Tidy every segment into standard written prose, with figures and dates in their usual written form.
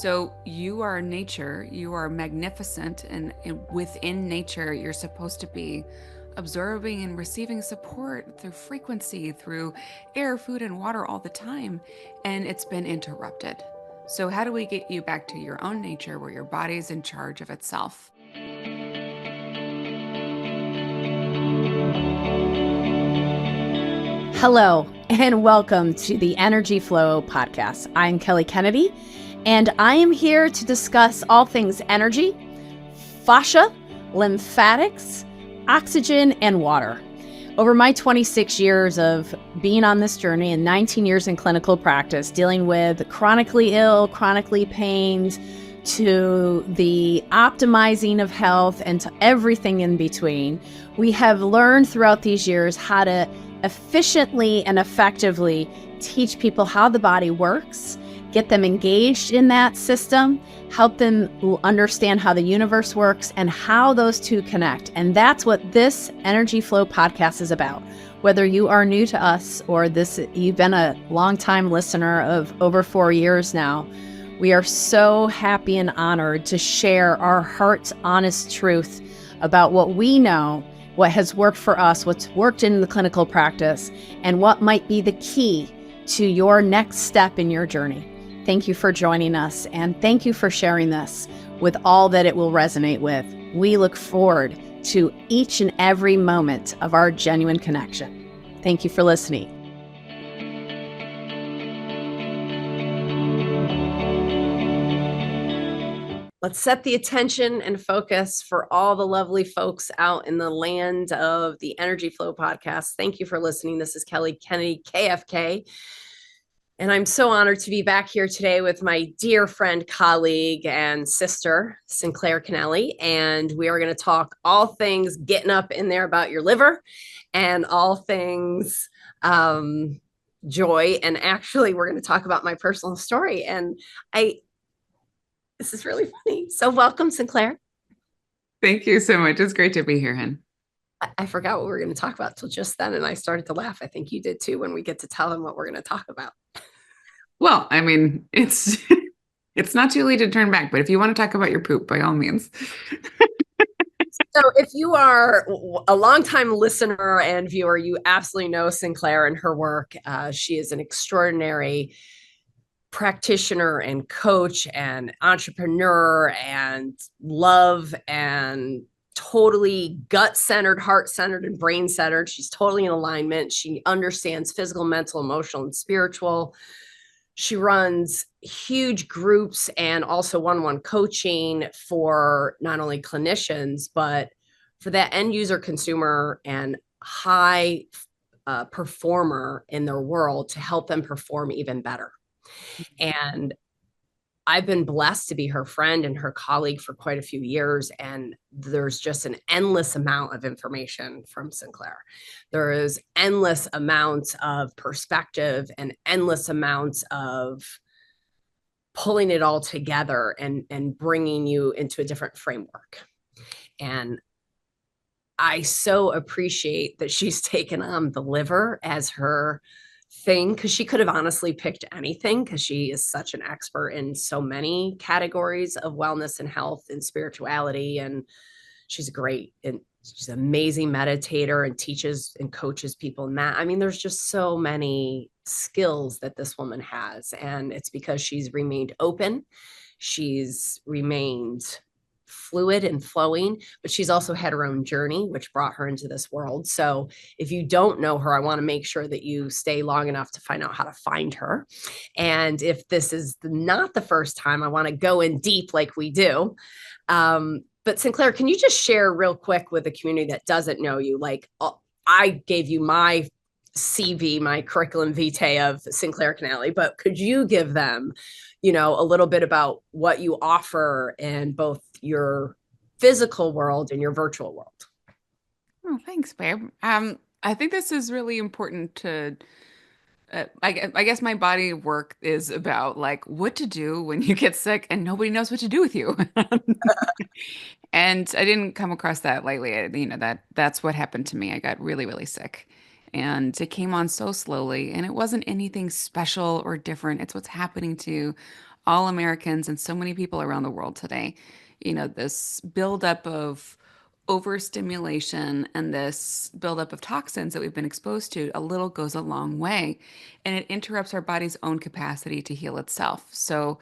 So you are nature, you are magnificent, and within nature, you're supposed to be absorbing and receiving support through frequency, through air, food, and water all the time. And it's been interrupted. So, how do we get you back to your own nature where your body's in charge of itself? Hello, and welcome to the Energy Flow podcast. I'm Kelly Kennedy, and I am here to discuss all things energy, fascia, lymphatics, oxygen, and water. Over my 26 years of being on this journey and 19 years in clinical practice, dealing with chronically ill, chronically pained, to the optimizing of health and to everything in between, we have learned throughout these years how to efficiently and effectively teach people how the body works, get them engaged in that system, help them understand how the universe works and how those two connect. And that's what this Energy Flow podcast is about. Whether you are new to us or you've been a longtime listener of over 4 years now, we are so happy and honored to share our heart's honest truth about what we know, what has worked for us, what's worked in the clinical practice, and what might be the key to your next step in your journey. Thank you for joining us, and thank you for sharing this with all that it will resonate with. We look forward to each and every moment of our genuine connection. Thank you for listening. Let's set the attention and focus for all the lovely folks out in the land of the Energy Flow podcast. Thank you for listening. This is Kelly Kennedy, KFK. And I'm so honored to be back here today with my dear friend, colleague, and sister, Sinclair Kennally. And we are going to talk all things getting up in there about your liver and all things joy. And actually, we're going to talk about my personal story. And this is really funny. So welcome, Sinclair. Thank you so much. It's great to be here, Hen. I forgot what we were going to talk about till just then, and I started to laugh. I think you did too when we get to tell him what we're going to talk about. Well, I mean, it's not too late to turn back, but if you want to talk about your poop, by all means. So if you are a longtime listener and viewer, you absolutely know Sinclair and her work. She is an extraordinary practitioner and coach and entrepreneur and love and totally gut-centered, heart-centered, and brain-centered. She's totally in alignment. She understands physical, mental, emotional, and spiritual. She runs huge groups and also one-on-one coaching for not only clinicians, but for that end user consumer and high performer in their world to help them perform even better. And I've been blessed to be her friend and her colleague for quite a few years. And there's just an endless amount of information from Sinclair. There is endless amounts of perspective and endless amounts of pulling it all together and bringing you into a different framework. And I so appreciate that she's taken on the liver as her thing, because she could have honestly picked anything, because she is such an expert in so many categories of wellness and health and spirituality. And she's great. And she's an amazing meditator and teaches and coaches people in that. I mean, there's just so many skills that this woman has. And it's because she's remained open. She's remained fluid and flowing, but she's also had her own journey, which brought her into this world. So if you don't know her, I want to make sure that you stay long enough to find out how to find her. And if this is not the first time, I want to go in deep like we do. But Sinclair, can you just share real quick with the community that doesn't know you? Like, I gave you my CV, my curriculum vitae of Sinclair Kennally, but could you give them, a little bit about what you offer in both your physical world and your virtual world? Oh, thanks, babe. I think this is really important to, I guess my body of work is about like what to do when you get sick and nobody knows what to do with you. And I didn't come across that lightly. That's what happened to me. I got really, really sick. And it came on so slowly, and it wasn't anything special or different. It's what's happening to all Americans and so many people around the world today, this buildup of overstimulation and this buildup of toxins that we've been exposed to, a little goes a long way. And it interrupts our body's own capacity to heal itself. So,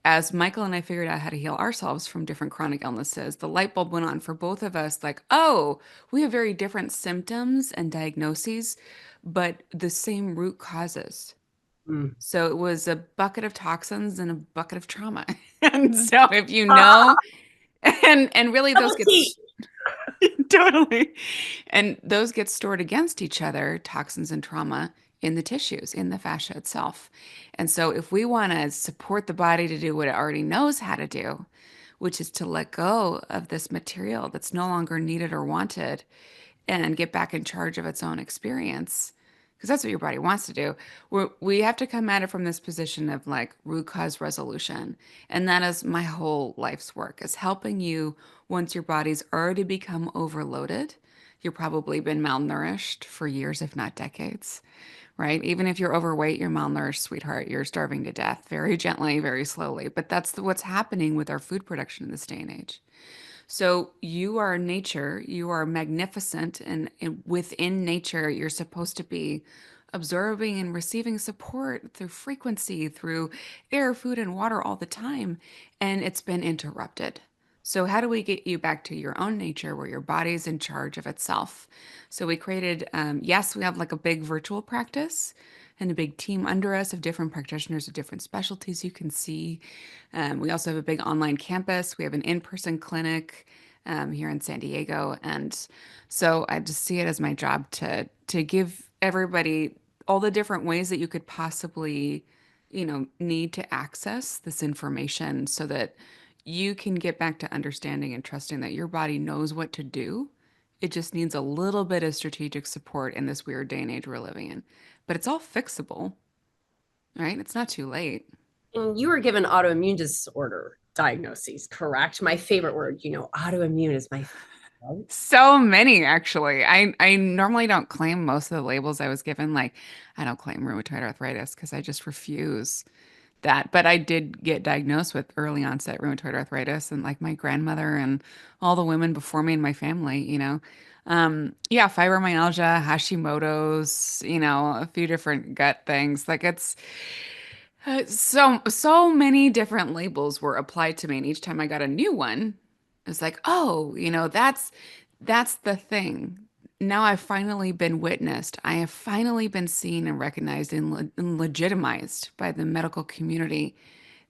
as Michael and I figured out how to heal ourselves from different chronic illnesses, the light bulb went on for both of us like, oh, we have very different symptoms and diagnoses, but the same root causes. Mm. So it was a bucket of toxins and a bucket of trauma. And so if you know, and really those Double get T. totally, and those get stored against each other, toxins and trauma in the tissues, in the fascia itself. And so if we want to support the body to do what it already knows how to do, which is to let go of this material that's no longer needed or wanted and get back in charge of its own experience, because that's what your body wants to do. We have to come at it from this position of like root cause resolution. And that is my whole life's work, is helping you once your body's already become overloaded. You've probably been malnourished for years, if not decades, right? Even if you're overweight, you're malnourished, sweetheart. You're starving to death very gently, very slowly. But that's what's happening with our food production in this day and age. So you are nature, you are magnificent, and within nature, you're supposed to be absorbing and receiving support through frequency, through air, food, and water all the time. And it's been interrupted. So, how do we get you back to your own nature where your body's in charge of itself? So, we created, yes, we have like a big virtual practice and a big team under us of different practitioners of different specialties you can see. We also have a big online campus. We have an in-person clinic here in San Diego, and so I just see it as my job to give everybody all the different ways that you could possibly, need to access this information so that you can get back to understanding and trusting that your body knows what to do. It just needs a little bit of strategic support in this weird day and age we're living in. But it's all fixable, right? It's not too late. And you were given autoimmune disorder diagnoses, correct? My favorite word, autoimmune is my favorite. So many, actually. I normally don't claim most of the labels I was given. Like, I don't claim rheumatoid arthritis because I just refuse that. But I did get diagnosed with early onset rheumatoid arthritis, and like my grandmother and all the women before me in my family, yeah, fibromyalgia, Hashimoto's, a few different gut things. Like so many different labels were applied to me, and each time I got a new one, it's like, oh, that's the thing. Now I've finally been witnessed. I have finally been seen and recognized and legitimized by the medical community.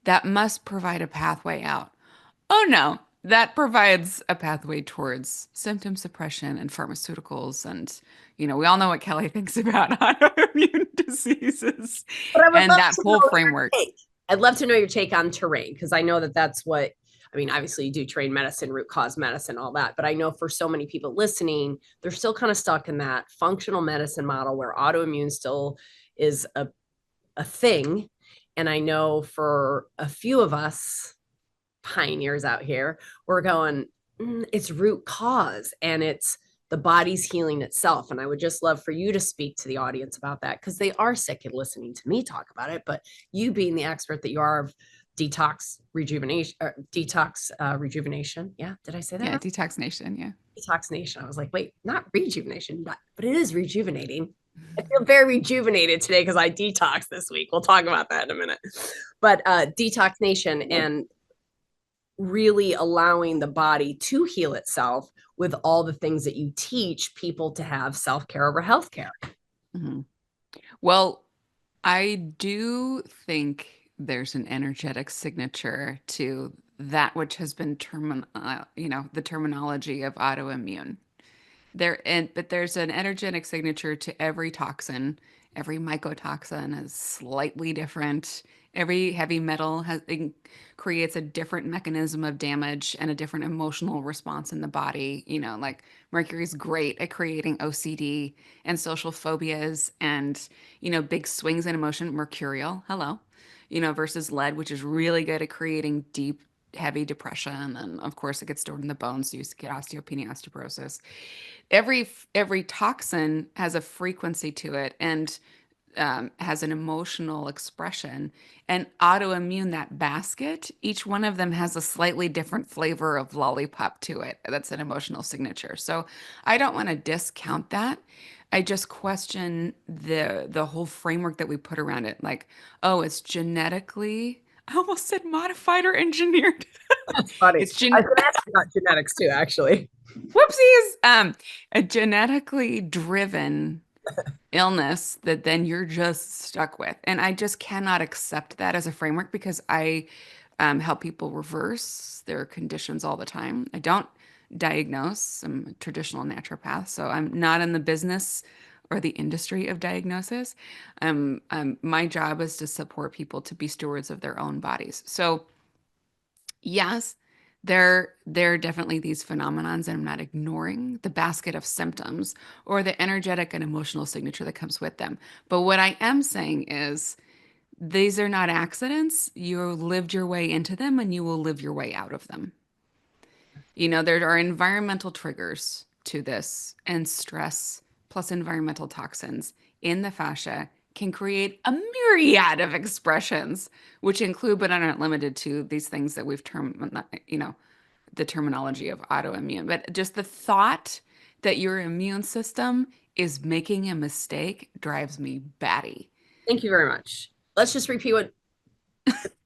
That must provide a pathway out. Oh no, that provides a pathway towards symptom suppression and pharmaceuticals. And, we all know what Kelly thinks about autoimmune diseases But I would and love that to whole know framework. your take. I'd love to know your take on terrain because I know that that's what I mean. Obviously, you do train medicine, root cause medicine, all that. But I know for so many people listening, they're still kind of stuck in that functional medicine model where autoimmune still is a thing. And I know for a few of us pioneers out here, we're going, it's root cause and it's the body's healing itself. And I would just love for you to speak to the audience about that because they are sick of listening to me talk about it. But you being the expert that you are of detox rejuvenation. Yeah. Did I say that Yeah, right? Detox Nation. Yeah. Detox nation. I was like, wait, not rejuvenation, but it is rejuvenating. I feel very rejuvenated today because I detox this week. We'll talk about that in a minute. But detox nation and really allowing the body to heal itself with all the things that you teach people to have self-care over healthcare. Mhm. Well, I do think there's an energetic signature to that which has been the terminology of autoimmune. But there's an energetic signature to every toxin. Every mycotoxin is slightly different. Every heavy metal creates a different mechanism of damage and a different emotional response in the body. Like mercury's great at creating OCD and social phobias and, big swings in emotion. Mercurial, hello, versus lead, which is really good at creating deep, heavy depression. And of course, it gets stored in the bones, so you get osteopenia, osteoporosis. Every toxin has a frequency to it, and has an emotional expression, and autoimmune, that basket, each one of them has a slightly different flavor of lollipop to it. That's an emotional signature. So I don't want to discount that. I just question the whole framework that we put around it. Like, oh, it's genetically, I almost said modified or engineered. That's funny. It's I was going to ask you about genetics too, actually. whoopsies. A genetically driven illness that then you're just stuck with. And I just cannot accept that as a framework because I help people reverse their conditions all the time. I don't diagnose. I'm a traditional naturopath, so I'm not in the business or the industry of diagnosis. My job is to support people to be stewards of their own bodies. So yes, there are definitely these phenomenons, and I'm not ignoring the basket of symptoms or the energetic and emotional signature that comes with them. But what I am saying is these are not accidents. You lived your way into them and you will live your way out of them. You know, there are environmental triggers to this, and stress plus environmental toxins in the fascia can create a myriad of expressions, which include but are not limited to these things that we've termed, you know, the terminology of autoimmune. But just the thought that your immune system is making a mistake drives me batty. Thank you very much. Let's just repeat what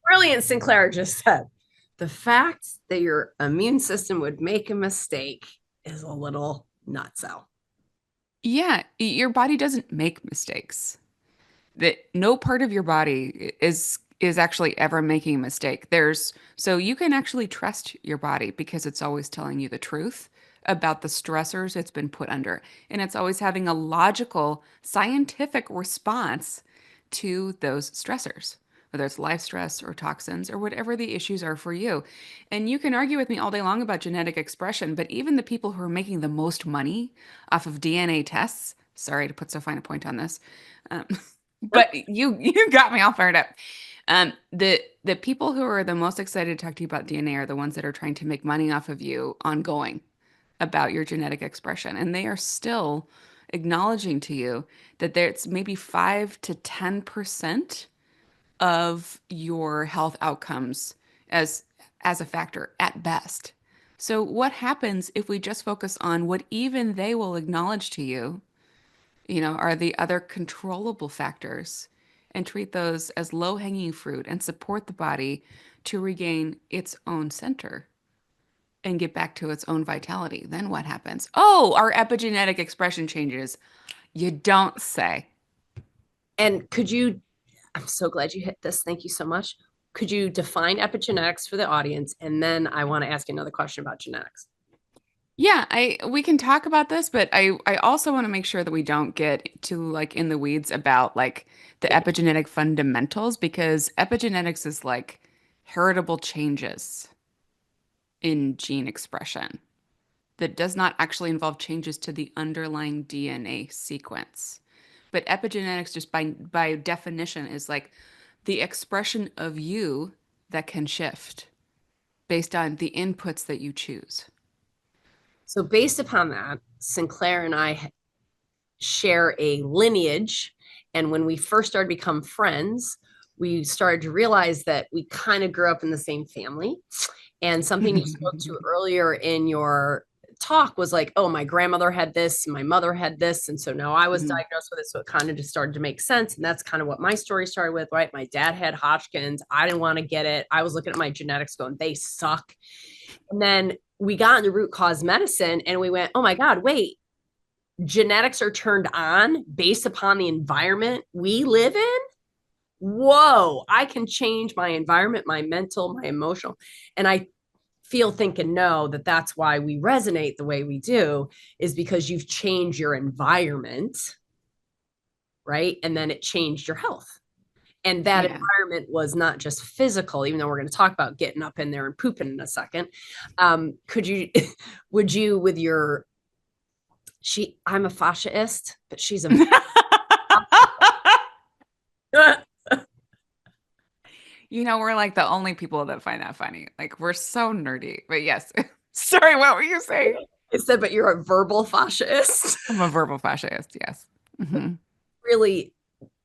brilliant Sinclair just said. The fact that your immune system would make a mistake is a little nutso. Yeah, your body doesn't make mistakes. That no part of your body is actually ever making a mistake. There's so you can actually trust your body because it's always telling you the truth about the stressors it's been put under. And it's always having a logical, scientific response to those stressors, whether it's life stress or toxins or whatever the issues are for you. And you can argue with me all day long about genetic expression, but even the people who are making the most money off of DNA tests, sorry to put so fine a point on this, um, but you got me all fired up. The people who are the most excited to talk to you about DNA are the ones that are trying to make money off of you ongoing about your genetic expression, and they are still acknowledging to you that there's maybe 5 to 10% of your health outcomes as as a factor at best. So what happens if we just focus on what even they will acknowledge to you, are the other controllable factors and treat those as low-hanging fruit and support the body to regain its own center and get back to its own vitality? Then what happens? Oh, our epigenetic expression changes. You don't say. And could you, I'm so glad you hit this. Thank you so much. Could you define epigenetics for the audience? And then I want to ask you another question about genetics. Yeah, I we can talk about this, but I also want to make sure that we don't get too like in the weeds about like the epigenetic fundamentals because epigenetics is like heritable changes in gene expression that does not actually involve changes to the underlying DNA sequence. But epigenetics just by definition is like the expression of you that can shift based on the inputs that you choose. So, based upon that, Sinclair and I share a lineage. And when we first started to become friends, we started to realize that we kind of grew up in the same family. And something you spoke to earlier in your talk was like, oh, my grandmother had this, my mother had this. And so now I was Mhm. diagnosed with it. So it kind of just started to make sense. And that's kind of what my story started with, right? My dad had Hodgkin's. I didn't want to get it. I was looking at my genetics going, they suck. And then we got into root cause medicine and we went, oh my God, wait, genetics are turned on based upon the environment we live in. Whoa, I can change my environment, my mental, my emotional. And I feel, think, and know that that's why we resonate the way we do, is because you've changed your environment, right? And then it changed your health. And that Yeah. environment was not just physical, even though we're going to talk about getting up in there and pooping in a second. Could you, would you, with your, I'm a fascist, but she's a, We're like the only people that find that funny. Like we're so nerdy. But yes. Sorry, what were you saying? it said, but you're a verbal fascist. I'm a verbal fascist, yes. Hmm. Really,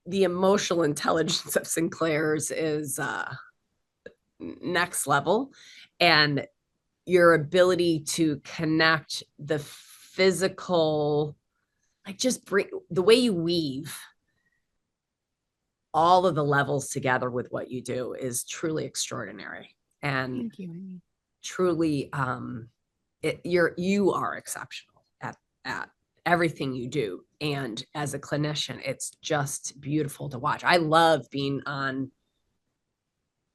the emotional intelligence of Sinclair's is next level. And your ability to connect the physical, like just bring the way you weave all of the levels together with what you do is truly extraordinary and Thank you, Amy. truly you are exceptional at everything you do. And as a clinician, it's just beautiful to watch. I love being on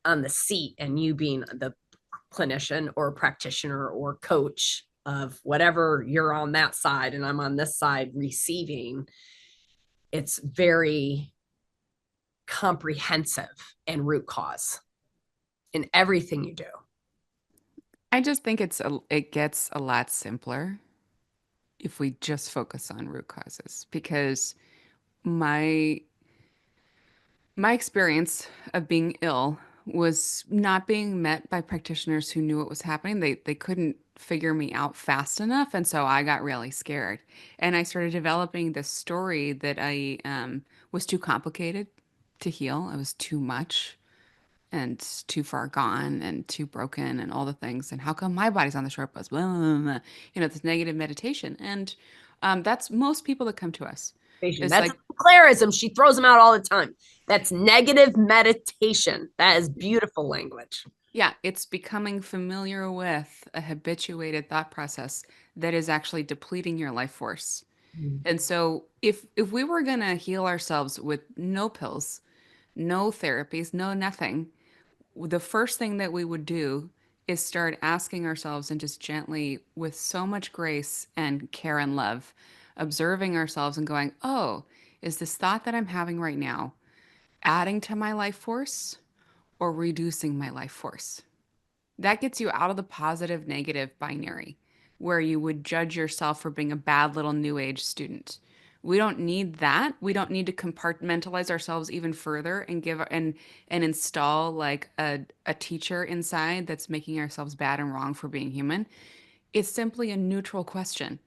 the seat and you being the clinician or practitioner or coach of whatever, you're on that side and I'm on this side receiving. It's very comprehensive and root cause in everything you do. I just think it gets a lot simpler if we just focus on root causes because my my experience of being ill was not being met by practitioners who knew what was happening. They couldn't figure me out fast enough, and so I got really scared. And I started developing this story that I was too complicated to heal. It was too much and too far gone and too broken and all the things. And how come my body's on the short bus? Blah, blah, blah. You know, this negative meditation. And that's most people that come to us. It's That's like, clarism. She throws them out all the time. That's negative meditation. That is beautiful language. yeah, it's becoming familiar with a habituated thought process that is actually depleting your life force. And so if we were going to heal ourselves with no pills, no therapies, no nothing, the first thing that we would do is start asking ourselves and just gently, with so much grace and care and love, observing ourselves and going, oh, is this thought that I'm having right now adding to my life force or reducing my life force? That gets you out of the positive negative binary where you would judge yourself for being a bad little new age student. We don't need that. We don't need to compartmentalize ourselves even further and give and install like a teacher inside that's making ourselves bad and wrong for being human. It's simply a neutral question.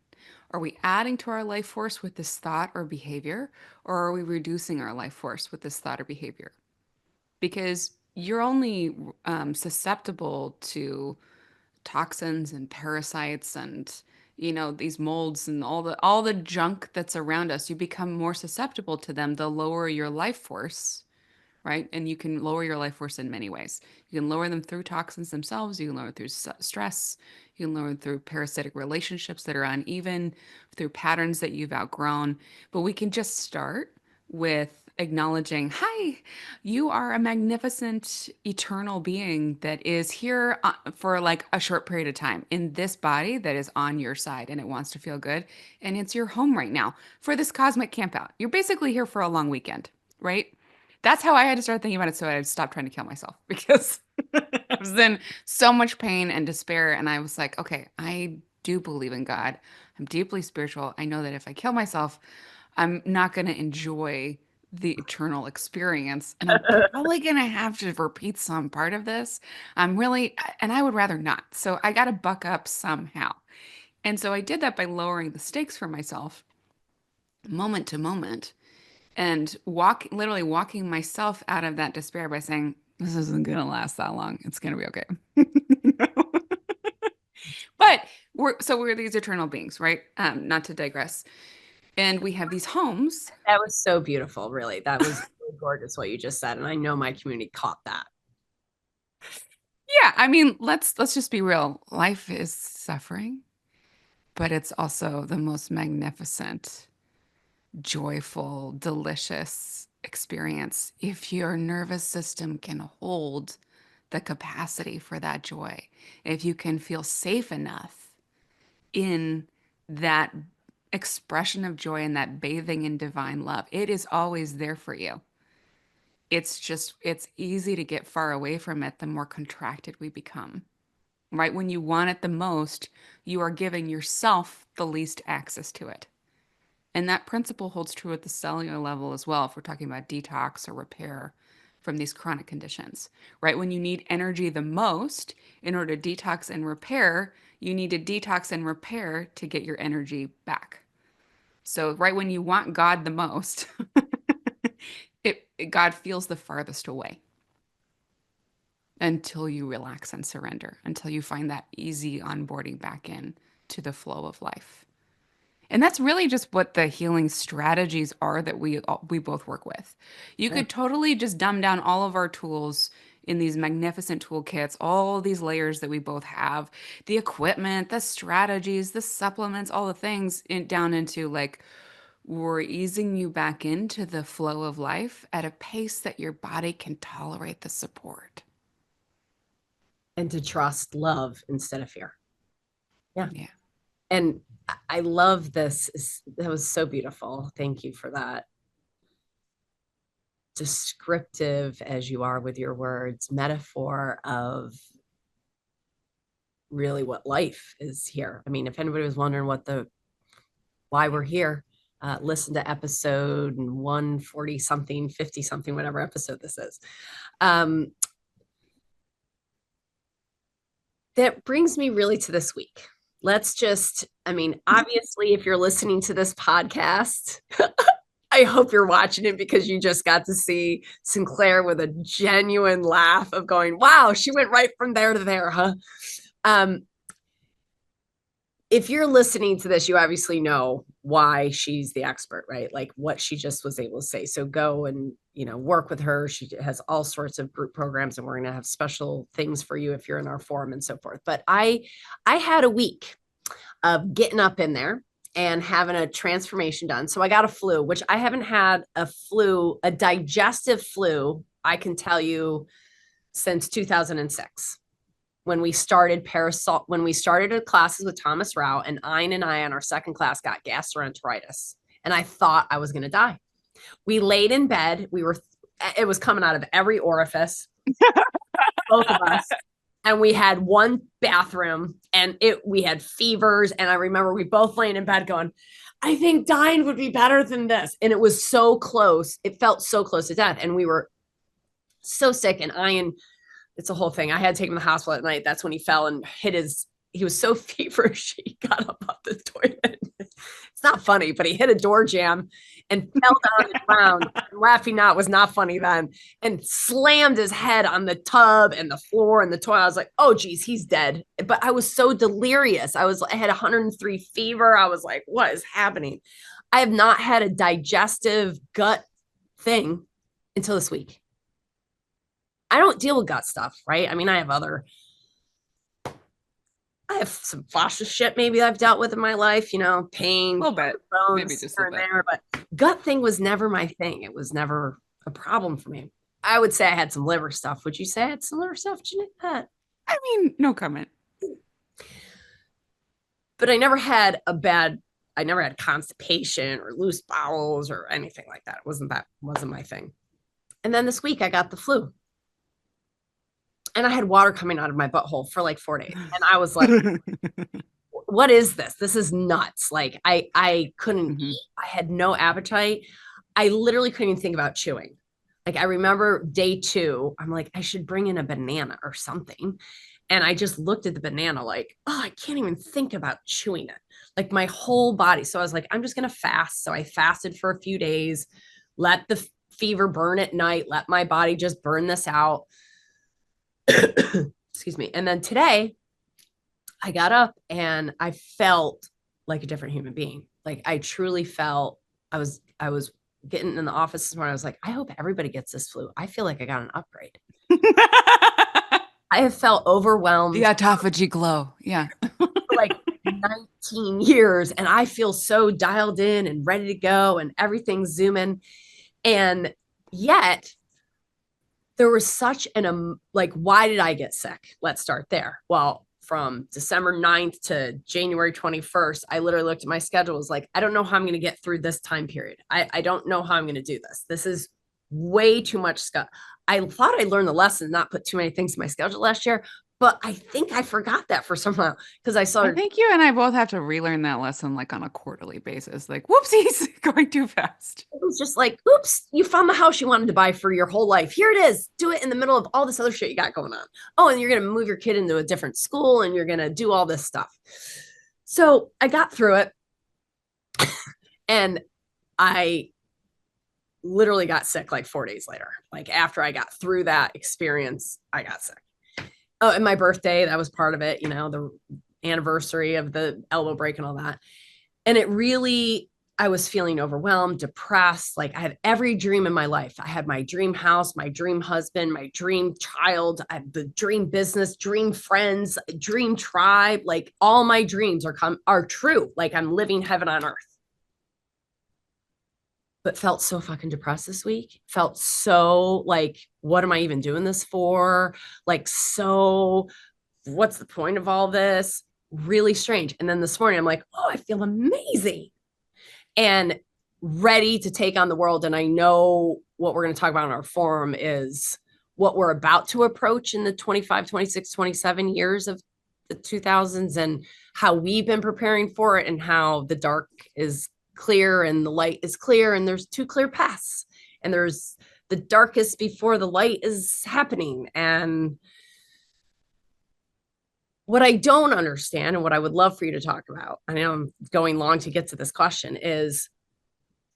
Are we adding to our life force with this thought or behavior, or are we reducing our life force with this thought or behavior? Because you're only susceptible to toxins and parasites and these molds and all the junk that's around us. You become more susceptible to them the lower your life force, right? And you can lower your life force in many ways. You can lower them through toxins themselves. You can lower it through stress. You can lower it through parasitic relationships that are uneven, through patterns that you've outgrown. But we can just start with acknowledging, hi, you are a magnificent eternal being that is here for like a short period of time in this body that is on your side and it wants to feel good. And it's your home right now for this cosmic camp out. You're basically here for a long weekend, right? That's how I had to start thinking about it. So I stopped trying to kill myself because I was in so much pain and despair. And I was like, okay, I do believe in God. I'm deeply spiritual. I know that if I kill myself, I'm not going to enjoy the eternal experience. And I'm probably going to have to repeat some part of this. And I would rather not. So I got to buck up somehow. And so I did that by lowering the stakes for myself moment to moment and literally walking myself out of that despair by saying, this isn't going to last that long. It's going to be okay. But we're these eternal beings, right? Not to digress. And we have these homes. That was so beautiful, really. That was really gorgeous what you just said. And I know my community caught that. Yeah, I mean, let's just be real. Life is suffering, but it's also the most magnificent, joyful, delicious experience if your nervous system can hold the capacity for that joy. If you can feel safe enough in that expression of joy and that bathing in divine love, it is always there for you. It's easy to get far away from it the more contracted we become. Right when you want it the most, you are giving yourself the least access to it. And that principle holds true at the cellular level as well, if we're talking about detox or repair from these chronic conditions. Right when you need energy the most in order to detox and repair, you need to detox and repair to get your energy back. So, right when you want God the most, God feels the farthest away until you relax and surrender, until you find that easy onboarding back in to the flow of life. And that's really just what the healing strategies are that we both work with. You Yeah. could totally just dumb down all of our tools in these magnificent toolkits, all these layers that we both have, the equipment, the strategies, the supplements, all the things down into like we're easing you back into the flow of life at a pace that your body can tolerate the support. And to trust love instead of fear. Yeah. Yeah. And I love this. That was so beautiful. Thank you for that. Descriptive as you are with your words, metaphor of really what life is here. I mean, if anybody was wondering why we're here, listen to episode 140 something, 50 something, whatever episode this is. That brings me really to this week. I mean, obviously, if you're listening to this podcast, I hope you're watching it because you just got to see Sinclair with a genuine laugh of going, wow, she went right from there to there, huh? If you're listening to this, you obviously know why she's the expert, right? Like what she just was able to say. So go and, work with her. She has all sorts of group programs, and we're going to have special things for you if you're in our forum and so forth. But I had a week of getting up in there and having a transformation done. So I got a flu, which I haven't had a digestive flu, I can tell you, since 2006. When we started classes with Thomas Rao, and Ein and I on our second class got gastroenteritis, and I thought I was going to die. We laid in bed. It was coming out of every orifice, both of us. And we had one bathroom, and we had fevers. And I remember we both laying in bed going, I think dying would be better than this. And it was so close. It felt so close to death. And we were so sick. And it's a whole thing. I had to take him to the hospital at night. That's when he fell and he was so feverish. He got up off the toilet. It's not funny, but he hit a door jam and fell down the ground. Laughing Not was not funny then, and slammed his head on the tub and the floor and the toilet. I was like, oh geez, he's dead. But I was so delirious. I had 103 fever. I was like, what is happening? I have not had a digestive gut thing until this week. I don't deal with gut stuff, right? I mean, I have some fascia shit maybe I've dealt with in my life, pain, A little bit, bones maybe just a little bit. there, but gut thing was never my thing. It was never a problem for me. I would say I had some liver stuff. Would you say I had some liver stuff, Jeanette? I mean, no comment. But I never had constipation or loose bowels or anything like that. Wasn't my thing. And then this week I got the flu. And I had water coming out of my butthole for like 4 days. And I was like, what is this? This is nuts. Like I couldn't eat. I had no appetite. I literally couldn't even think about chewing. Like I remember day 2, I'm like, I should bring in a banana or something. And I just looked at the banana like, oh, I can't even think about chewing it. Like my whole body. So I was like, I'm just going to fast. So I fasted for a few days, let the fever burn at night, let my body just burn this out. Excuse me. And then today I got up and I felt like a different human being. Like I truly felt I was getting in the office this morning. I was like, I hope everybody gets this flu. I feel like I got an upgrade. I have felt overwhelmed. The autophagy glow. Yeah. For like 19 years. And I feel so dialed in and ready to go and everything's zooming. And yet there was such why did I get sick? Let's start there. Well, from December 9th to January 21st, I literally looked at my schedule. It was like, I don't know how I'm going to get through this time period. I don't know how I'm going to do this. This is way too much stuff. I thought I learned the lesson, not put too many things in my schedule last year, but I think I forgot that for somehow because I think you and I both have to relearn that lesson like on a quarterly basis. Like, whoopsies, going too fast. It was just like, oops, you found the house you wanted to buy for your whole life. Here it is. Do it in the middle of all this other shit you got going on. Oh, and you're going to move your kid into a different school and you're going to do all this stuff. So I got through it and I literally got sick like 4 days later. Like after I got through that experience, I got sick. Oh, and my birthday, that was part of it, the anniversary of the elbow break and all that. And it really, I was feeling overwhelmed, depressed. Like I had every dream in my life. I had my dream house, my dream husband, my dream child, I had the dream business, dream friends, dream tribe. Like all my dreams are true. Like I'm living heaven on earth. But felt so fucking depressed this week. Felt so like, what am I even doing this for? Like, so what's the point of all this? Really strange. And then this morning, I'm like, oh, I feel amazing and ready to take on the world. And I know what we're going to talk about in our forum is what we're about to approach in the 25, 26, 27 years of the 2000s and how we've been preparing for it and how the dark is clear and the light is clear and there's two clear paths and there's the darkest before the light is happening. And what I don't understand and what I would love for you to talk about, I know I'm going long to get to this question, is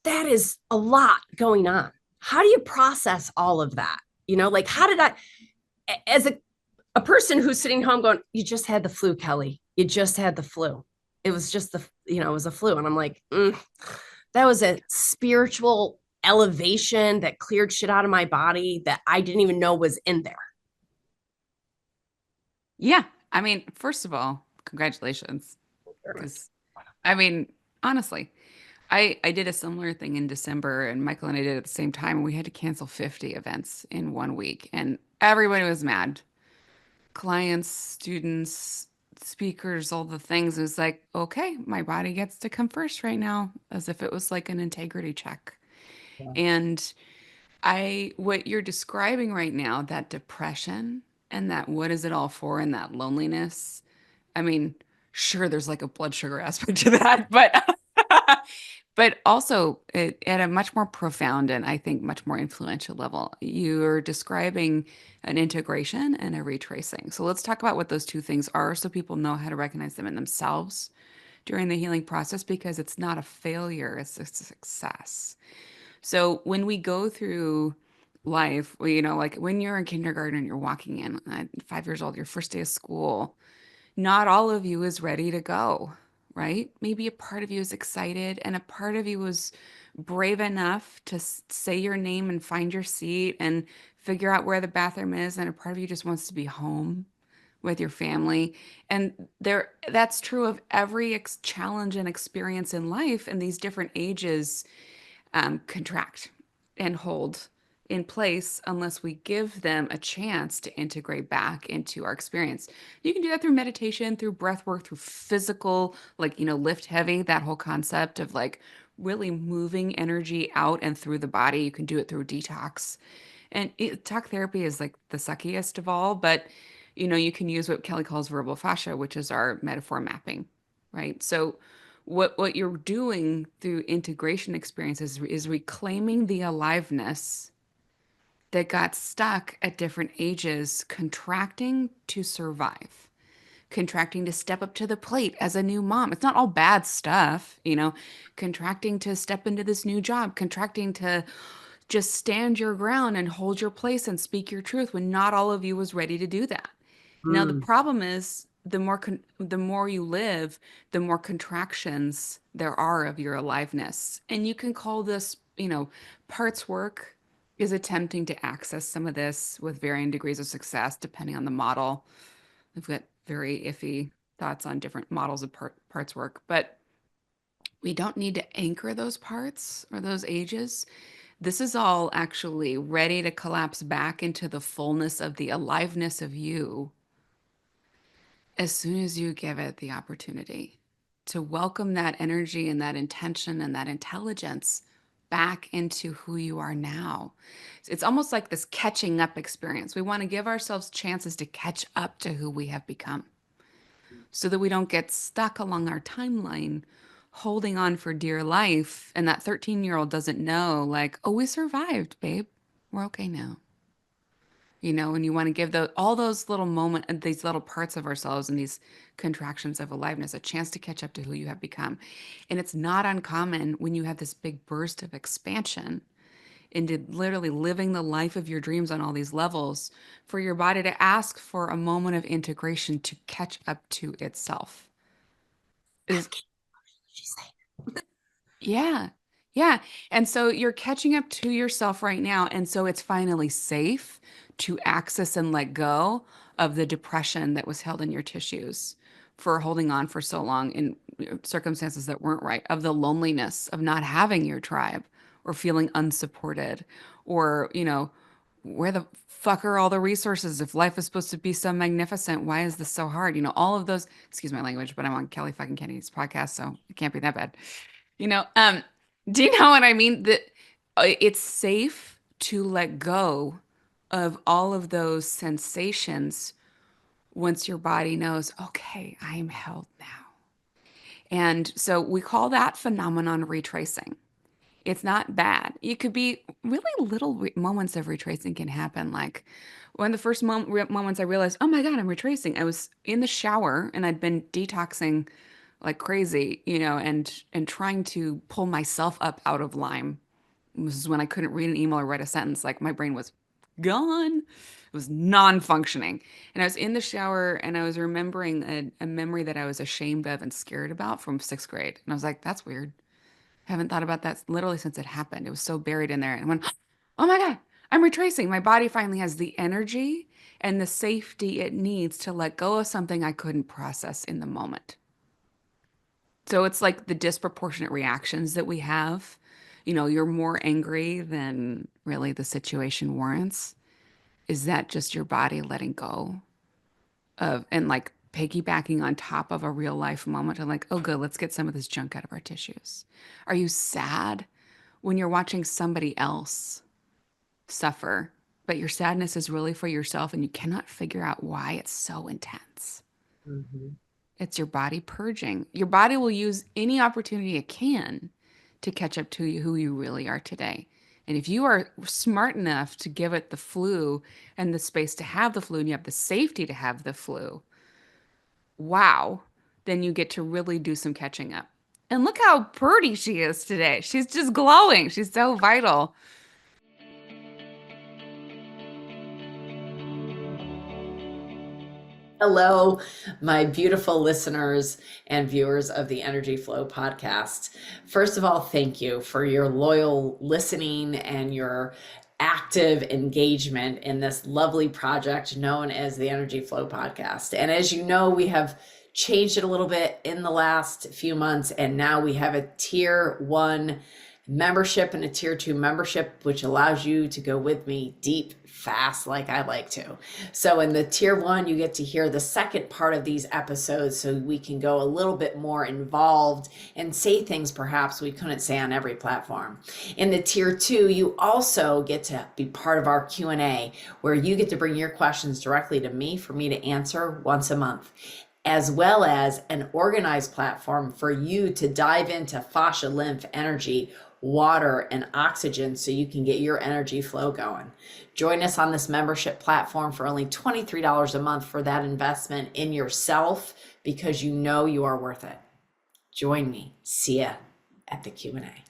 that is a lot going on. How do you process all of that? Like how did I, as a person who's sitting home going, you just had the flu, Kelly. You just had the flu. It was just it was a flu. And I'm like, that was a spiritual elevation that cleared shit out of my body that I didn't even know was in there. Yeah. I mean, first of all, congratulations. Very much. Because, I mean, honestly, I did a similar thing in December, and Michael and I did it at the same time, and we had to cancel 50 events in 1 week, and everybody was mad. Clients, students, speakers, all the things. It was like, okay, my body gets to come first right now, as if it was like an integrity check. Yeah. And what you're describing right now, that depression and that what is it all for and that loneliness. I mean, sure, there's like a blood sugar aspect to that, but also at a much more profound and I think much more influential level, you're describing an integration and a retracing. So let's talk about what those two things are so people know how to recognize them in themselves during the healing process because it's not a failure, it's a success. So when we go through life, like when you're in kindergarten and you're walking in at 5 years old, your first day of school, not all of you is ready to go, right? Maybe a part of you is excited and a part of you was brave enough to say your name and find your seat and figure out where the bathroom is, and a part of you just wants to be home with your family. And that's true of every challenge and experience in life, and these different ages contract and hold in place unless we give them a chance to integrate back into our experience. You can do that through meditation, through breath work, through physical, like, lift heavy, that whole concept of like really moving energy out and through the body. You can do it through detox. And talk therapy is like the suckiest of all, but you can use what Kelly calls verbal fascia, which is our metaphor mapping, right? So what you're doing through integration experiences is reclaiming the aliveness that got stuck at different ages, contracting to survive, contracting to step up to the plate as a new mom. It's not all bad stuff, contracting to step into this new job, contracting to just stand your ground and hold your place and speak your truth when not all of you was ready to do that. Now, the Mm, problem is the more you live, the more contractions there are of your aliveness. And you can call this, parts work is attempting to access some of this with varying degrees of success, depending on the model. I've got very iffy thoughts on different models of parts work, but we don't need to anchor those parts or those ages. This is all actually ready to collapse back into the fullness of the aliveness of you as soon as you give it the opportunity to welcome that energy and that intention and that intelligence back into who you are now. It's almost like this catching up experience. We want to give ourselves chances to catch up to who we have become so that we don't get stuck along our timeline holding on for dear life. And that 13-year-old doesn't know, like, oh, we survived, babe. We're okay now. And you want to give all those little these little parts of ourselves and these contractions of aliveness a chance to catch up to who you have become. And it's not uncommon when you have this big burst of expansion into literally living the life of your dreams on all these levels, for your body to ask for a moment of integration to catch up to itself. Is She's saying. Yeah. Yeah. And so you're catching up to yourself right now. And so it's finally safe to access and let go of the depression that was held in your tissues for holding on for so long in circumstances that weren't right, of the loneliness of not having your tribe or feeling unsupported or, where the fuck are all the resources? If life is supposed to be so magnificent, why is this so hard? All of those, excuse my language, but I'm on Kelly fucking Kennedy's podcast, so it can't be that bad. You know, um, do you know what I mean? That it's safe to let go of all of those sensations once your body knows, okay, I'm held now. And so we call that phenomenon retracing. It's not bad. It could be really little moments of retracing can happen. Like one of the first moments I realized, oh my God, I'm retracing. I was in the shower and I'd been detoxing like crazy, and trying to pull myself up out of Lyme. This is when I couldn't read an email or write a sentence. Like my brain was gone. It was non-functioning. And I was in the shower and I was remembering a memory that I was ashamed of and scared about from sixth grade. And I was like, that's weird. I haven't thought about that literally since it happened. It was so buried in there. And I went, oh my God, I'm retracing. My body finally has the energy and the safety it needs to let go of something I couldn't process in the moment. So it's like the disproportionate reactions that we have. You're more angry than really the situation warrants. Is that just your body letting go of and like piggybacking on top of a real life moment of like, oh, good, let's get some of this junk out of our tissues? Are you sad when you're watching somebody else suffer, but your sadness is really for yourself and you cannot figure out why it's so intense? Mhm. It's your body purging. Your body will use any opportunity it can to catch up to you, who you really are today. And if you are smart enough to give it the flu and the space to have the flu, and you have the safety to have the flu, wow, then you get to really do some catching up. And look how pretty she is today. She's just glowing. She's so vital. Hello, my beautiful listeners and viewers of the Energy Flow podcast. First of all, thank you for your loyal listening and your active engagement in this lovely project known as the Energy Flow podcast. And as you know, we have changed it a little bit in the last few months, and now we have a tier 1 membership and a tier 2 membership, which allows you to go with me deep, fast, like I like to. So in the tier 1, you get to hear the second part of these episodes so we can go a little bit more involved and say things perhaps we couldn't say on every platform. In the tier 2, you also get to be part of our Q&A, where you get to bring your questions directly to me for me to answer once a month, as well as an organized platform for you to dive into fascia, lymph, energy, water, and oxygen so you can get your energy flow going. Join us on this membership platform for only $23 a month for that investment in yourself, because you know you are worth it. Join me. See ya at the Q&A.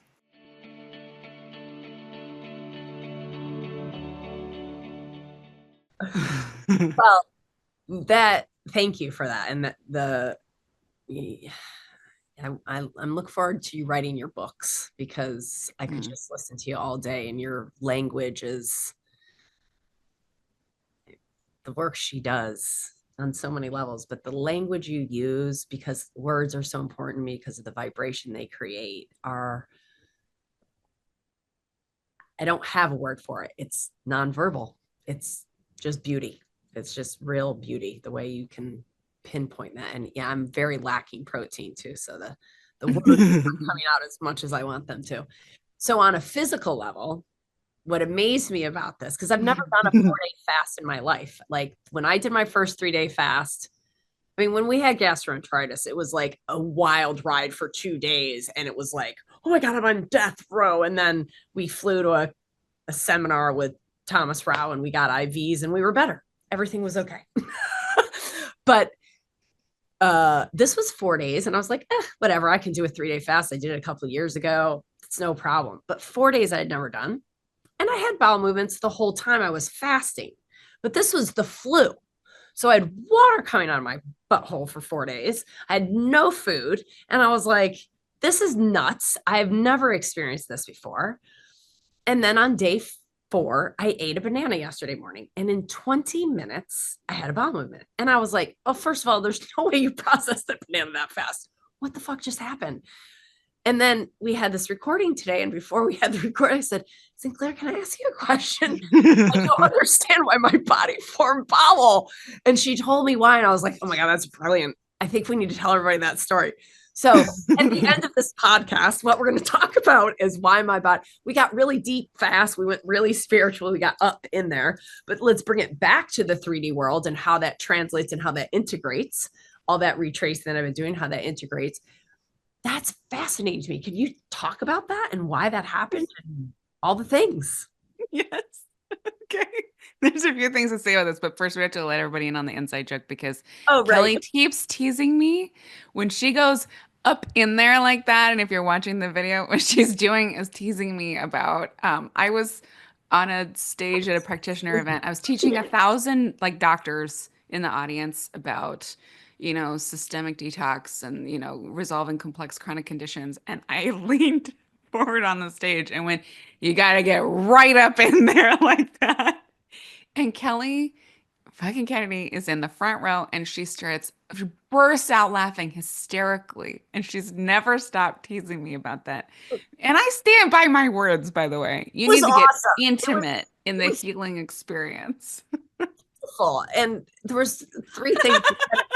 Well, thank you for that. And I'm looking forward to you writing your books, because I could Mm. just listen to you all day, and your language is the work she does on so many levels, but the language you use, because words are so important to me because of the vibration they create, I don't have a word for it. It's nonverbal. It's just beauty. It's just real beauty, the way you can pinpoint that. And yeah, I'm very lacking protein too. So the words aren't coming out as much as I want them to. So on a physical level, what amazed me about this, because I've never done a 4-day fast in my life. Like when I did my first 3-day fast, I mean, when we had gastroenteritis, it was like a wild ride for 2 days. And it was like, oh my God, I'm on death row. And then we flew to a seminar with Thomas Rao and we got IVs and we were better. Everything was okay. But this was 4 days and I was like, whatever, I can do a 3-day fast. I did it a couple of years ago. It's no problem. But 4 days I had never done. And I had bowel movements the whole time I was fasting, but this was the flu. So I had water coming out of my butthole for 4 days. I had no food. And I was like, this is nuts. I've never experienced this before. And then on day 4, I ate a banana yesterday morning. And in 20 minutes, I had a bowel movement. And I was like, oh, first of all, there's no way you processed that banana that fast. What the fuck just happened? And then we had this recording today. And before we had the recording, I said, Sinclair, can I ask you a question? I don't understand why my body formed bowel. And she told me why. And I was like, oh my God, that's brilliant. I think we need to tell everybody that story. So at the end of this podcast, what we're going to talk about is why my body, we got really deep fast. We went really spiritual. We got up in there, but let's bring it back to the 3D world and how that translates and how that integrates all that retracing that I've been doing, how that integrates. That's fascinating to me. Can you talk about that and why that happened and all the things? Yes. Okay. There's a few things to say about this, but first we have to let everybody in on the inside joke because Oh, right. Kelly keeps teasing me when she goes up in there like that. And if you're watching the video, what she's doing is teasing me about I was on a stage at a practitioner event. I was teaching 1,000 like doctors in the audience about, systemic detox and, resolving complex chronic conditions. And I leaned forward on the stage and went, you got to get right up in there like that. And Kelly fucking Kennedy is in the front row and she bursts out laughing hysterically. And she's never stopped teasing me about that. And I stand by my words, by the way. You It was need to get awesome. intimate in It the was healing experience. beautiful. And there was 3 things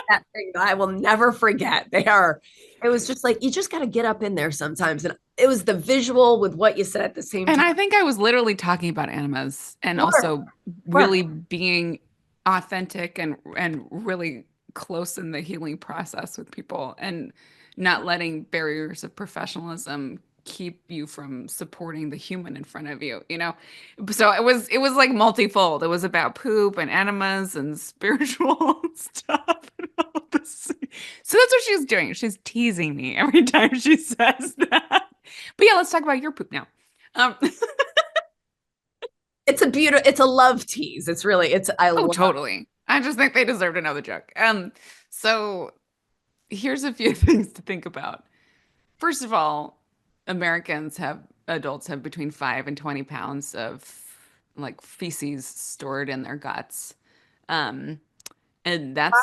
that thing that I will never forget. It was just like, you just got to get up in there sometimes. And it was the visual with what you said at the same And time. I think I was literally talking about enemas and Sure, also sure. really being authentic and really close in the healing process with people and not letting barriers of professionalism keep you from supporting the human in front of you, you know? So it was like multifold. It was about poop and enemas and spiritual stuff and all this. So that's what she's doing. She's teasing me every time she says that. But yeah, let's talk about your poop now. Um, It's a love tease. It's really, I oh, love. totally. I just think they deserve to know the joke. So here's a few things to think about. First of all, adults have between 5 and 20 pounds of like feces stored in their guts. Um, and that's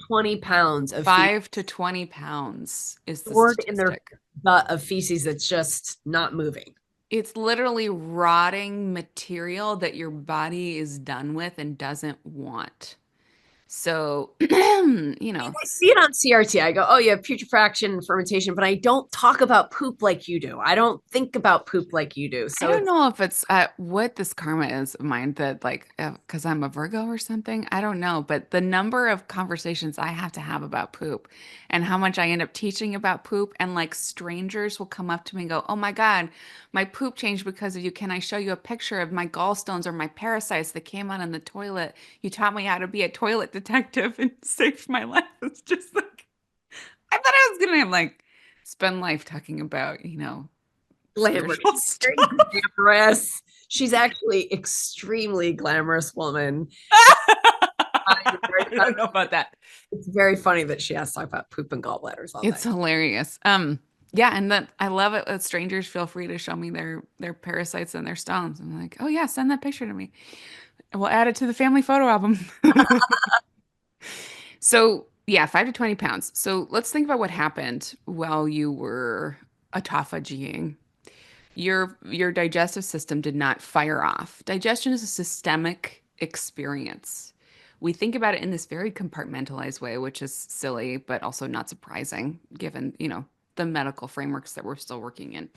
20 pounds of feces 5 to 20 pounds is the stored in their statistic. gut of feces that's just not moving. It's literally rotting material that your body is done with and doesn't want. So, I see it on CRT. I go, oh, you have putrefaction and fermentation, but I don't talk about poop like you do. I don't think about poop like you do. I So don't it's know if it's what this karma is of mine that like because I'm a Virgo or something. I don't know, but the number of conversations I have to have about poop and how much I end up teaching about poop and like strangers will come up to me and go, "Oh my God, my poop changed because of you. Can I show you a picture of my gallstones or my parasites that came out in the toilet? You taught me how to be a toilet detective and saved my life." It's just like I thought I was gonna like spend life talking about, glamorous. spiritual Very stuff. glamorous. She's actually extremely glamorous woman. I don't know about that. It's very funny that she has to talk about poop and gallbladders all day. It's hilarious. Yeah, and that I love it that strangers feel free to show me their parasites and their stones. I'm like, oh yeah, send that picture to me. And we'll add it to the family photo album. So yeah, 5 to 20 pounds. So let's think about what happened while you were autophagying. Your digestive system did not fire off. Digestion is a systemic experience. We think about it in this very compartmentalized way, which is silly, but also not surprising given, the medical frameworks that we're still working in.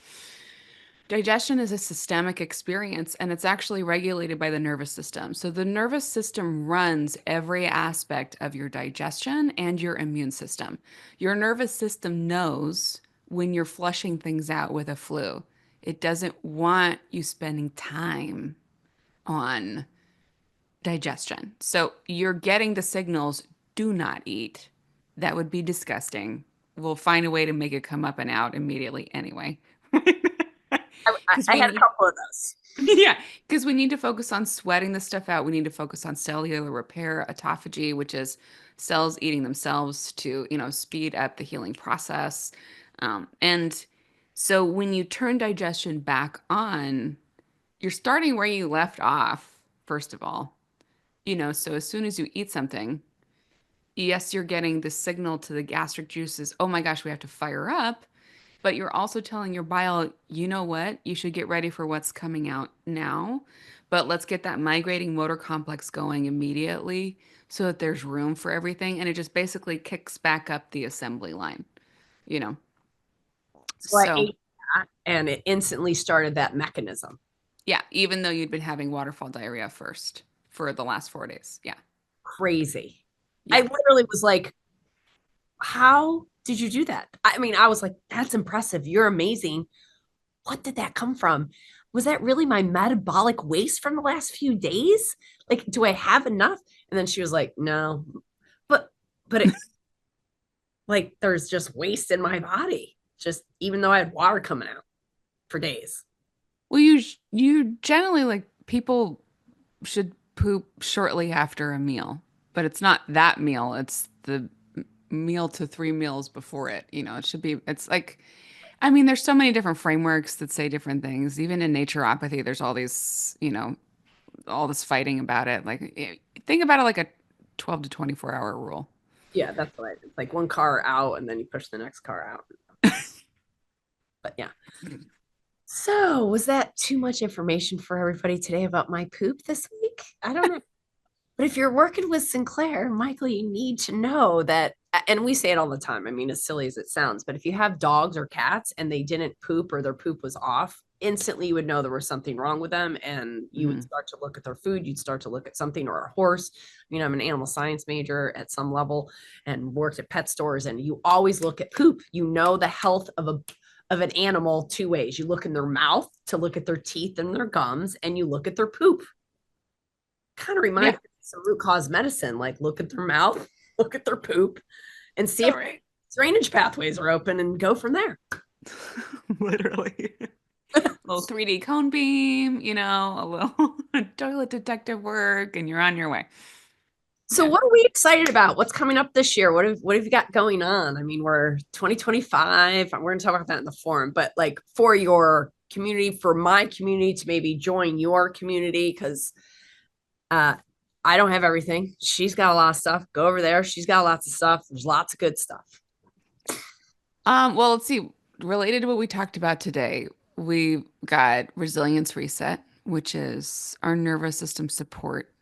Digestion is a systemic experience and it's actually regulated by the nervous system. So the nervous system runs every aspect of your digestion and your immune system. Your nervous system knows when you're flushing things out with a flu. It doesn't want you spending time on digestion. So you're getting the signals, do not eat. That would be disgusting. We'll find a way to make it come up and out immediately anyway. because I we had a need couple of those. yeah, because we need to focus on sweating the stuff out. We need to focus on cellular repair, autophagy, which is cells eating themselves to, speed up the healing process. And so when you turn digestion back on, you're starting where you left off, first of all. So as soon as you eat something, yes, you're getting the signal to the gastric juices, oh my gosh, we have to fire up. But you're also telling your bile, you know what? You should get ready for what's coming out now. But let's get that migrating motor complex going immediately so that there's room for everything. And it just basically kicks back up the assembly line, you know? So I So, ate that and it instantly started that mechanism. yeah, even though you'd been having waterfall diarrhea first for the last 4 days. Yeah. Crazy. I Yeah. literally was like, how did you do that? I mean, I was like, that's impressive. You're amazing. What did that come from? Was that really my metabolic waste from the last few days? Like, do I have enough? And then she was like, no, but, but it, like, there's just waste in my body, just even though I had water coming out for days. Well, you generally like people should poop shortly after a meal, but it's not that meal. It's the meal to 3 meals before it. It should be, it's like, I mean, there's so many different frameworks that say different things. Even in naturopathy, there's all these, all this fighting about it. Like, think about it like a 12 to 24-hour rule. Yeah, that's what it's like one car out and then you push the next car out. But yeah. So, was that too much information for everybody today about my poop this week? I don't know. But if you're working with Sinclair, Michael, you need to know that, and we say it all the time. I mean, as silly as it sounds, but if you have dogs or cats and they didn't poop or their poop was off, instantly you would know there was something wrong with them. And you would Hmm. start to look at their food. You'd start to look at something or a horse. I'm an animal science major at some level and worked at pet stores. And you always look at poop. You know the health of an animal two ways. You look in their mouth to look at their teeth and their gums, and you look at their poop. Kind of reminds Yeah. me of some root cause medicine, like look at their mouth, look at their poop, and see All if right. drainage pathways are open and go from there. Literally. Little 3D cone beam, a little toilet detective work, and you're on your way. So Yeah. what are we excited about? What's coming up this year? What have you got going on? I mean, we're 2025. We're going to talk about that in the forum, but like for your community, for my community to maybe join your community, because uh I don't have everything. She's got a lot of stuff. Go over there. She's got lots of stuff. There's lots of good stuff. Well, let's see. Related to what we talked about today, we got resilience reset, which is our nervous system support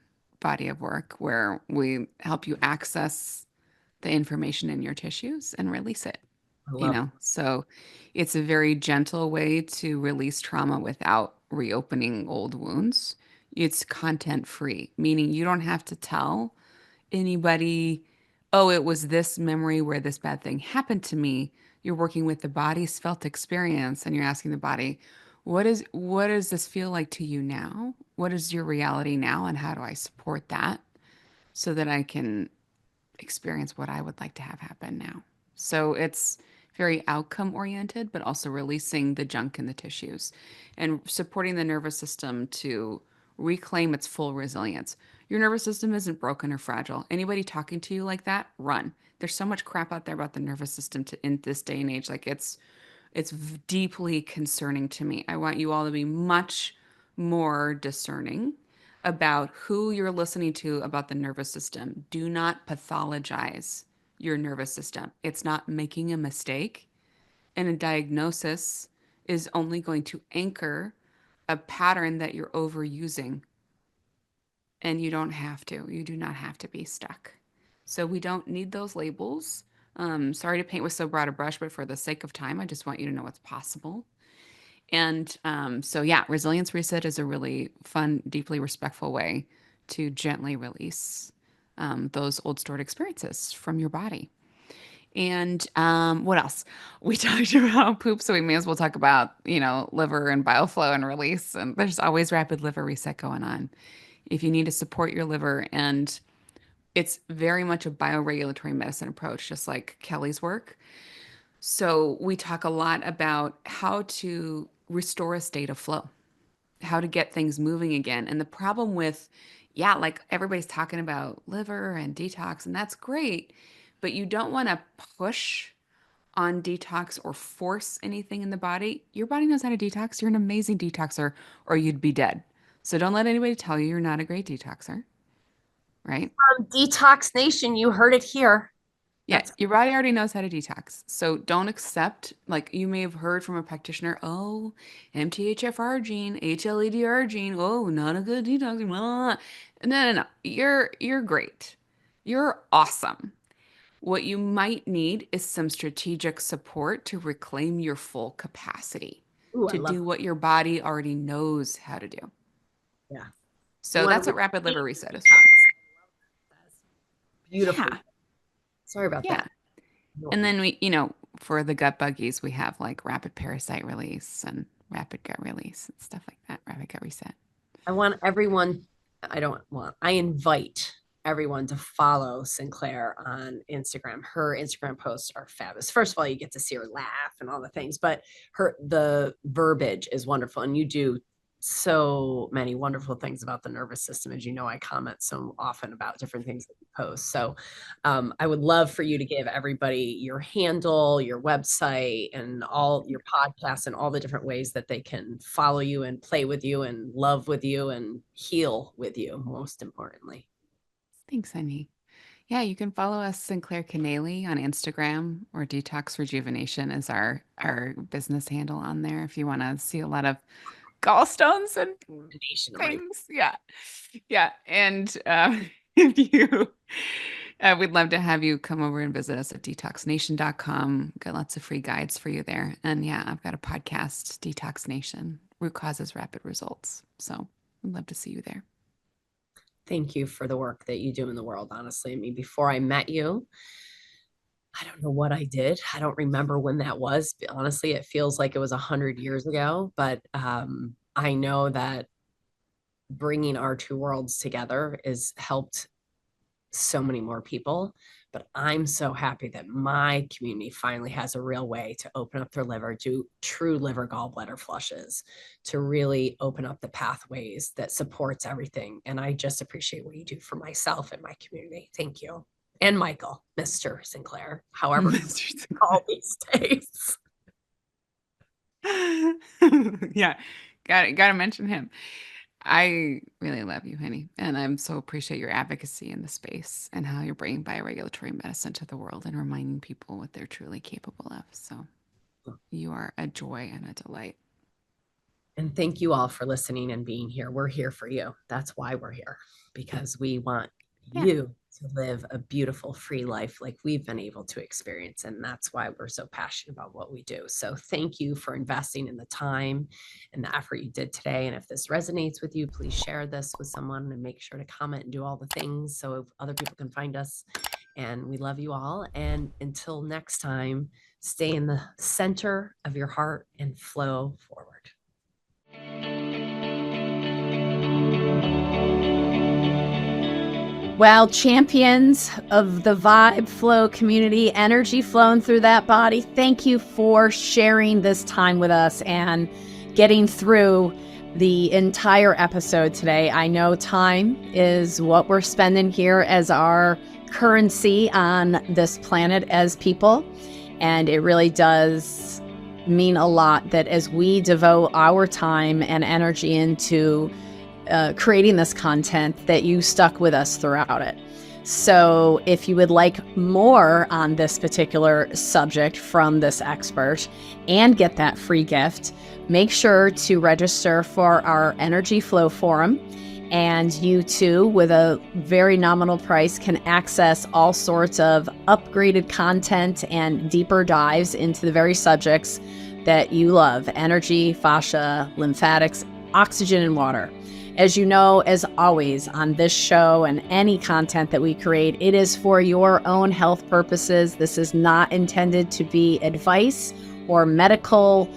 body of work where we help you access the information in your tissues and release it, I love it. So it's a very gentle way to release trauma without reopening old wounds. It's content free, meaning you don't have to tell anybody, oh, it was this memory where this bad thing happened to me. You're working with the body's felt experience and you're asking the body, what does this feel like to you now? What is your reality now and how do I support that so that I can experience what I would like to have happen now? So it's very outcome oriented, but also releasing the junk in the tissues and supporting the nervous system to reclaim its full resilience. Your nervous system isn't broken or fragile. Anybody talking to you like that, run. There's so much crap out there about the nervous system in this day and age. Like it's deeply concerning to me. I want you all to be much more discerning about who you're listening to about the nervous system. Do not pathologize your nervous system. It's not making a mistake, and a diagnosis is only going to anchor a pattern that you're overusing, and you don't have to. You do not have to be stuck. So we don't need those labels. Sorry to paint with so broad a brush, but for the sake of time, I just want you to know what's possible. And so, yeah, resilience reset is a really fun, deeply respectful way to gently release those old stored experiences from your body. And what else? We talked about poop, so we may as well talk about, liver and bile flow and release. And there's always rapid liver reset going on. If you need to support your liver, and it's very much a bioregulatory medicine approach, just like Kelly's work. So we talk a lot about how to restore a state of flow, how to get things moving again. And the problem with, yeah, like everybody's talking about liver and detox, and that's great, but you don't want to push on detox or force anything in the body. Your body knows how to detox. You're an amazing detoxer, or you'd be dead. So don't let anybody tell you you're not a great detoxer, right? Detox Nation, you heard it here. Yeah, That's your body already knows how to detox. So don't accept, like you may have heard from a practitioner, oh, MTHFR gene, HLA-DR gene, oh, not a good detox. Blah, blah, blah. No. You're great. You're awesome. What you might need is some strategic support to reclaim your full capacity, ooh, I to love do what your body already knows how to do. it. Yeah. You So want that's to what rapid repeat liver reset is for. beautiful. Yeah, Sorry about yeah. that. And then we, for the gut buggies, we have like rapid parasite release and rapid gut release and stuff like that, rapid gut reset. I want everyone, I invite everyone to follow Sinclair on Instagram. Her Instagram posts are fabulous. First of all, you get to see her laugh and all the things, but the verbiage is wonderful. And you do so many wonderful things about the nervous system. As you know, I comment so often about different things that you post. So I would love for you to give everybody your handle, your website, and all your podcasts, and all the different ways that they can follow you and play with you and love with you and heal with you, most importantly. Thanks, honey. Yeah, you can follow us, Sinclair Kennally, on Instagram, or Detox Rejuvenation is our business handle on there if you want to see a lot of gallstones and Nation of my things. Yeah. Yeah. And if you, we'd love to have you come over and visit us at detoxnation.com. Got lots of free guides for you there. And yeah, I've got a podcast, Detox Nation, Root Causes Rapid Results. So I'd love to see you there. Thank you for the work that you do in the world. Honestly, I mean, before I met you, I don't know what I did. I don't remember when that was. Honestly, it feels like it was 100 years ago, but I know that bringing our two worlds together has helped so many more people. But I'm so happy that my community finally has a real way to open up their liver, do true liver gallbladder flushes, to really open up the pathways that supports everything. And I just appreciate what you do for myself and my community. Thank you. And Michael, Mr. Sinclair, however Mr. all these days. Yeah, got to mention him. I really love you, honey, and I'm so appreciate your advocacy in the space and how you're bringing bioregulatory medicine to the world and reminding people what they're truly capable of. So you are a joy and a delight. And thank you all for listening and being here. We're here for you. That's why we're here, because we want Yeah. you to live a beautiful, free life like we've been able to experience. And that's why we're so passionate about what we do. So thank you for investing in the time and the effort you did today. And if this resonates with you, please share this with someone and make sure to comment and do all the things so other people can find us. And we love you all. And until next time, stay in the center of your heart and flow forward. Well, champions of the vibe flow community, energy flowing through that body, thank you for sharing this time with us and getting through the entire episode today. I know time is what we're spending here as our currency on this planet as people, and it really does mean a lot that as we devote our time and energy into creating this content, that you stuck with us throughout it. So if you would like more on this particular subject from this expert and get that free gift, make sure to register for our Energy Flow Forum. And you too, with a very nominal price, can access all sorts of upgraded content and deeper dives into the very subjects that you love: energy, fascia, lymphatics, oxygen, and water. As you know, as always on this show and any content that we create, it is for your own health purposes. This is not intended to be advice or medical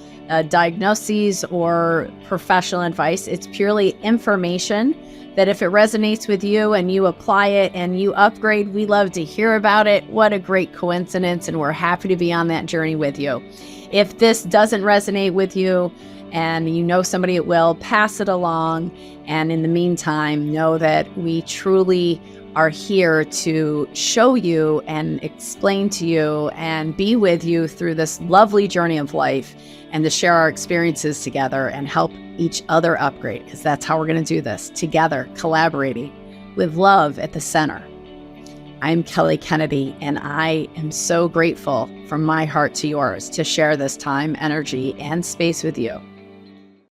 diagnoses or professional advice. It's purely information that if it resonates with you and you apply it and you upgrade, we love to hear about it. What a great coincidence. And we're happy to be on that journey with you. If this doesn't resonate with you and you know somebody it will, pass it along. And in the meantime, know that we truly are here to show you and explain to you and be with you through this lovely journey of life, and to share our experiences together and help each other upgrade, because that's how we're going to do this, together, collaborating with love at the center. I'm Kelly Kennedy, and I am so grateful from my heart to yours to share this time, energy, and space with you.